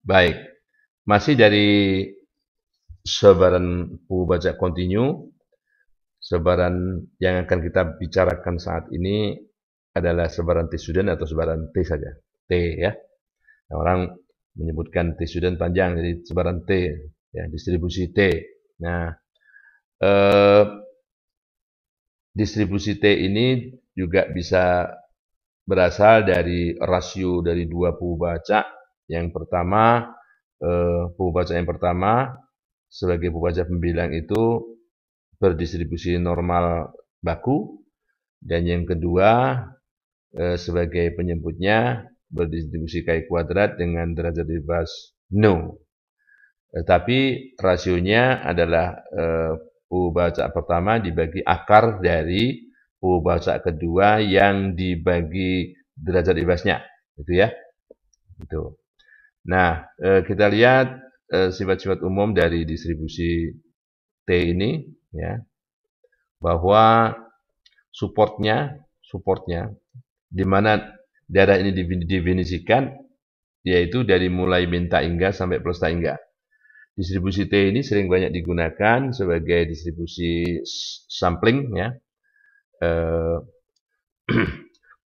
Baik, masih dari sebaran buku baca kontinu, sebaran yang akan kita bicarakan saat ini adalah sebaran T student atau sebaran T saja. T ya. Nah, orang menyebutkan T student panjang jadi sebaran T ya, distribusi T. Nah, eh, distribusi T ini juga bisa berasal dari rasio dari dua buku baca. Yang pertama, buku baca yang pertama sebagai buku baca pembilang itu berdistribusi normal baku, dan yang kedua sebagai penyebutnya berdistribusi Chi kuadrat dengan derajat bebas no. Tapi rasionya adalah buku baca pertama dibagi akar dari buku baca kedua yang dibagi derajat bebasnya, gitu ya. Itu. Nah, kita lihat sifat-sifat umum dari distribusi T ini, ya, bahwa supportnya, di mana daerah ini didefinisikan, yaitu dari mulai min tak hingga sampai plus tak hingga. Distribusi T ini sering banyak digunakan sebagai distribusi sampling, ya, eh,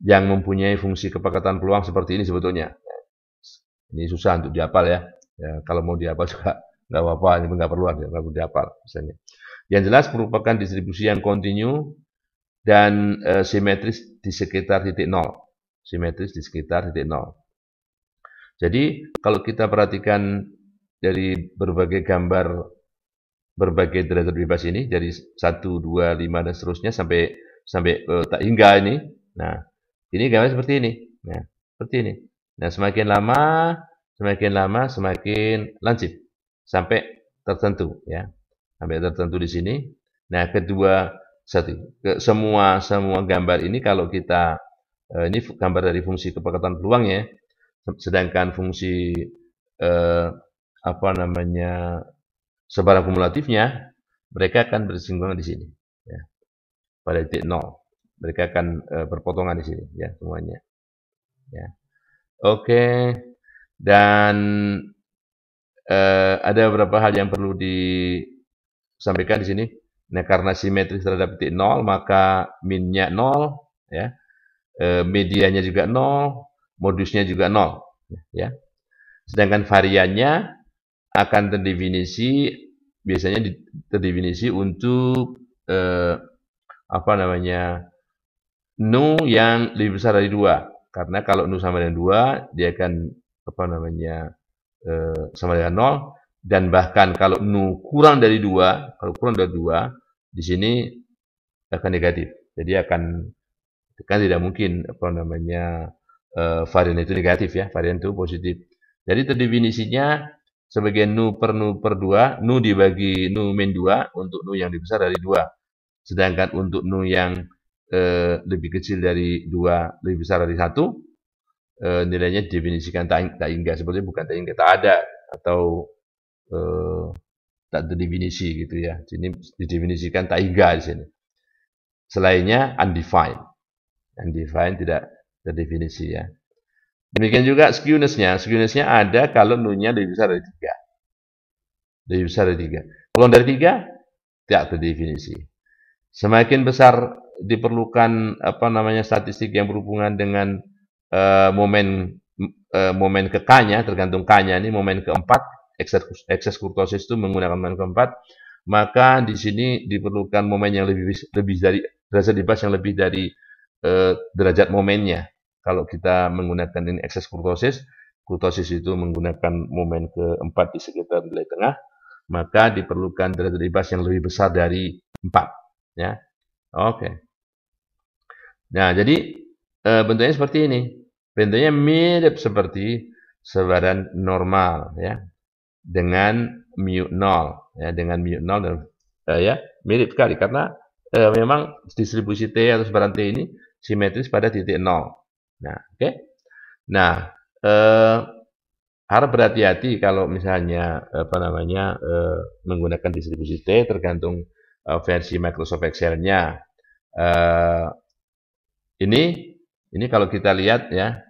yang mempunyai fungsi kepekatan peluang seperti ini sebetulnya. Ini susah untuk dihafal ya. Kalau mau dihafal juga nggak apa-apa, ini nggak perlu dihafal misalnya. Yang jelas merupakan distribusi yang kontinu dan simetris di sekitar titik nol. Simetris di sekitar titik nol. Jadi kalau kita perhatikan dari berbagai gambar, berbagai derajat bebas ini, dari 1, 2, 5, dan seterusnya sampai sampai tak hingga ini. Nah, ini gambar seperti ini. Nah, seperti ini. Nah, semakin lama semakin lancip sampai tertentu ya. Sampai tertentu di sini. Nah, semua gambar ini kalau kita ini gambar dari fungsi kepekatan peluang ya. Sedangkan fungsi eh, apa namanya sebaran kumulatifnya, mereka akan bersinggungan di sini ya, pada titik nol. Mereka akan berpotongan di sini ya semuanya ya. Oke, dan ada beberapa hal yang perlu disampaikan di sini. Nah, karena simetris terhadap titik nol, maka minnya nol ya, medianya juga nol, modusnya juga nol ya. Sedangkan variannya akan terdefinisi, biasanya terdefinisi untuk apa namanya, nu yang lebih besar dari 2. Karena kalau nu sama dengan 2, dia akan apa namanya, sama dengan 0, dan bahkan kalau nu kurang dari 2, kalau kurang dari 2, di sini akan negatif. Jadi akan, kan tidak mungkin apa namanya, varian itu negatif ya, varian itu positif. Jadi terdefinisinya sebagai nu per 2, nu dibagi nu min 2 untuk nu yang lebih besar dari 2. Sedangkan untuk nu yang lebih kecil dari 2, lebih besar dari 1, nilainya didefinisikan tak hingga, sebetulnya bukan tak hingga, tak ada, atau eh, tak terdefinisi gitu ya. Sini didefinisikan tak hingga di sini. Selainnya undefined. Undefined tidak terdefinisi ya. Demikian juga skewness-nya. Skewness-nya ada kalau nu-nya lebih besar dari 3. Lebih besar dari 3. Kalau dari 3, tidak terdefinisi. Semakin besar diperlukan apa namanya statistik yang berhubungan dengan momen momen ke K-nya, tergantung K-nya ini momen keempat, ekses kurtosis itu menggunakan momen keempat, maka di sini diperlukan momen yang lebih dari derajat bebas yang lebih dari derajat momennya. Kalau kita menggunakan ini ekses kurtosis, kurtosis itu menggunakan momen keempat di sekitar nilai tengah, maka diperlukan derajat bebas yang lebih besar dari 4. Ya, oke. Nah, jadi bentuknya seperti ini. Bentuknya mirip seperti sebaran normal ya, dengan mu 0 ya, dengan mu 0 dan ya mirip sekali karena memang distribusi T atau sebaran T ini simetris pada titik 0. Nah, oke. Nah, eh, harap berhati-hati kalau misalnya apa namanya menggunakan distribusi T, tergantung versi Microsoft Excel-nya. Eh, ini kalau kita lihat ya,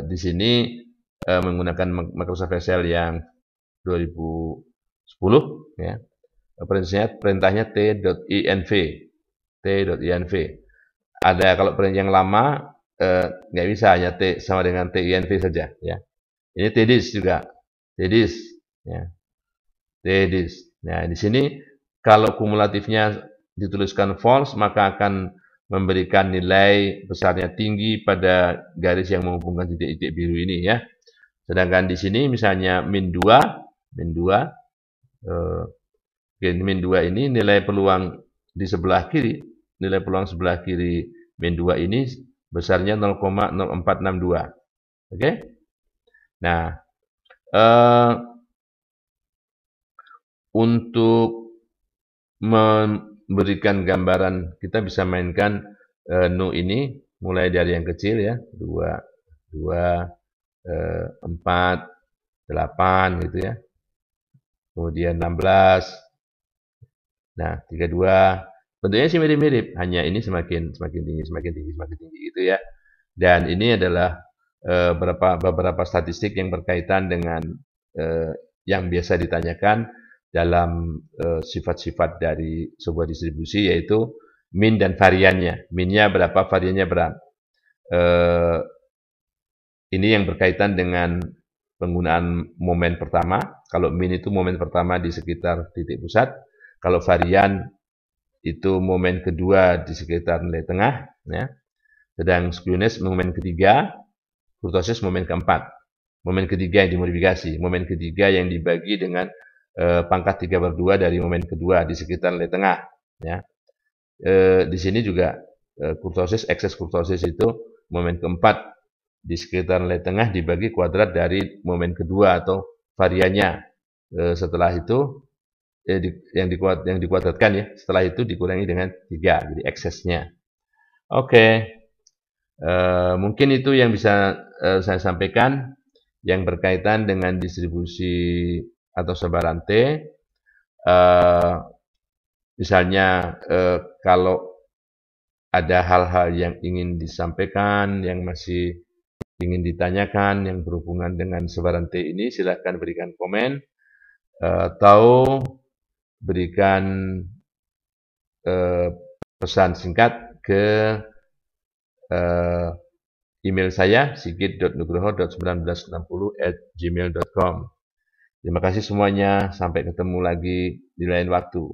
di sini menggunakan Microsoft Excel yang 2010 ya. Perintahnya t.inv. Ada kalau perintah yang lama nggak bisa, hanya t sama dengan tinv saja ya. Ini tdis juga, tdis ya. Tdis. Nah, di sini kalau kumulatifnya dituliskan false maka akan memberikan nilai besarnya tinggi pada garis yang menghubungkan titik-titik biru ini ya. Sedangkan di sini misalnya min 2 min 2 ini nilai peluang di sebelah kiri, nilai peluang sebelah kiri min 2 ini besarnya 0,0462. Oke? Nah, untuk memberikan gambaran, kita bisa mainkan nu ini mulai dari yang kecil ya, 2, 4, 8 gitu ya. Kemudian 16. Nah, 32. Bentuknya sih mirip-mirip, hanya ini semakin tinggi gitu ya. Dan ini adalah beberapa statistik yang berkaitan dengan yang biasa ditanyakan dalam sifat-sifat dari sebuah distribusi, yaitu min dan variannya. Minnya berapa, variannya berapa. Ini yang berkaitan dengan penggunaan momen pertama. Kalau min itu momen pertama di sekitar titik pusat. Kalau varian itu momen kedua di sekitar nilai tengah. Ya. Sedang skewness momen ketiga, kurtosis momen keempat. Momen ketiga yang dimodifikasi. Momen ketiga yang dibagi dengan pangkat 3/2 dari momen kedua di sekitar nilai tengah. Ya. Di sini juga kurtosis, ekses kurtosis itu momen keempat di sekitar nilai tengah dibagi kuadrat dari momen kedua atau variannya. Setelah itu yang dikuadratkan ya, setelah itu dikurangi dengan 3, jadi eksesnya. Oke. Mungkin itu yang bisa saya sampaikan yang berkaitan dengan distribusi atau sebaran T. Misalnya kalau ada hal-hal yang ingin disampaikan, yang masih ingin ditanyakan, yang berhubungan dengan sebaran T ini, silakan berikan komen atau berikan pesan singkat ke email saya sigit.nugroho.1960@gmail.com. Terima kasih semuanya, sampai ketemu lagi di lain waktu.